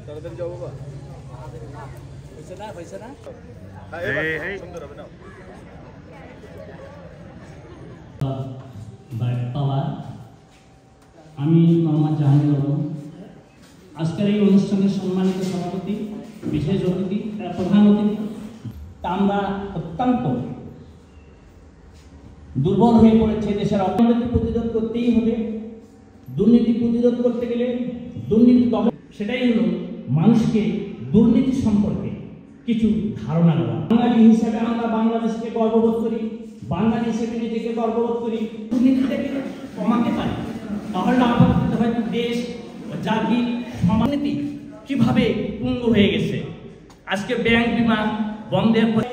তাড়াতাড়ি যাও বাবা। হয়েছে না সুন্দর হবে না। আমি মোহাম্মদ জাহাঙ্গীর আলম, আজকের এই অনুষ্ঠানের সম্মানিত সভাপতি, বিশেষ অতিথি, প্রধান অতিথি। তা আমরা অত্যন্ত দুর্বল হয়ে পড়েছে। দেশের অর্থনীতি প্রতিরোধ করতেই হবে। দুর্নীতি প্রতিরোধ করতে গেলে দুর্নীতি সেটাই হলো মানুষকে দুর্নীতি সম্পর্কে কিছু ধারণা দেওয়া। বাঙালি হিসেবে আমরা বাংলাদেশকে গর্ববোধ করি, বাঙালি হিসেবে নিজেকে গর্ববোধ করি। দুর্নীতিটাকে কমাতে পারি তাহলে আমাদের হয়তো দেশ জাতি সমাজনীতি কিভাবে পঙ্গু হয়ে গেছে। আজকে ব্যাংক বিমা বন্ধের পরে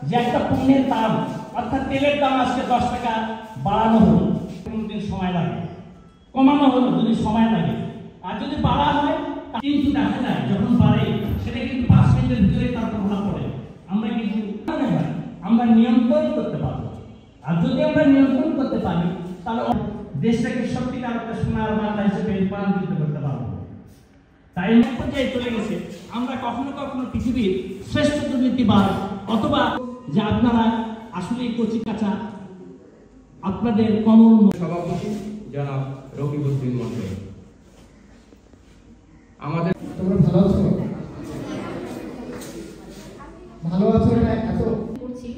যে একটা পণ্যের দাম অর্থাৎ তেলের দাম আজকে 10 টাকা বাড়ানো হলো, কোনদিন সময় লাগে, কমানো হলো যদি সময় লাগে, আর যদি বাড়া হয় কিন্তু দেখা যায় যখন বাড়ে সেটা কিন্তু 5 মিনিটের ভিতরে তার প্রভাব পড়ে। আমরা কিন্তু আমরা নিয়ন্ত্রণ করতে পারবো, আর যদি আমরা নিয়ন্ত্রণ করতে পারি তাহলে দেশটাকে সত্যিকার একটা সোনার বাংলা হিসেবে রূপান্তরিত করতে পারবো। তাই পর্যায়ে চলে গেছে আমরা কখনো কখনো পৃথিবীর শ্রেষ্ঠ দুর্নীতিবাদ, অথবা যে আপনারা আসলে কচি কাঁচা আপনাদের কমল সভাপতি জনাব রকিবউদ্দিন মন্ডল। আমাদের তোমরা ভালো আছো? ভালো আছো না? এত করছি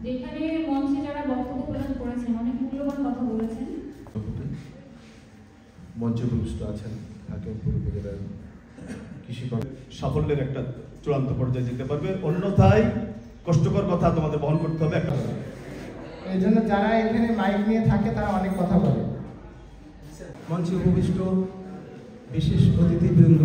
যেখানে মঞ্চে যারা বক্তব্য প্রদান করেছেন অনেক মূল্যবান কথা বলেছেন। মঞ্চে উপবিষ্ট আছেন হাকিমপুর উপজেলার কৃষি সাফল্যের একটা চূড়ান্ত পর্যায়ে যেতে পারবে, অন্যথায় কষ্টকর কথা তোমাদের বহন করতে হবে। এই জন্য যারা এখানে মাইক নিয়ে থাকে তারা অনেক কথা বলে। মঞ্চে উপবিষ্ট বিশেষ অতিথিবৃন্দ,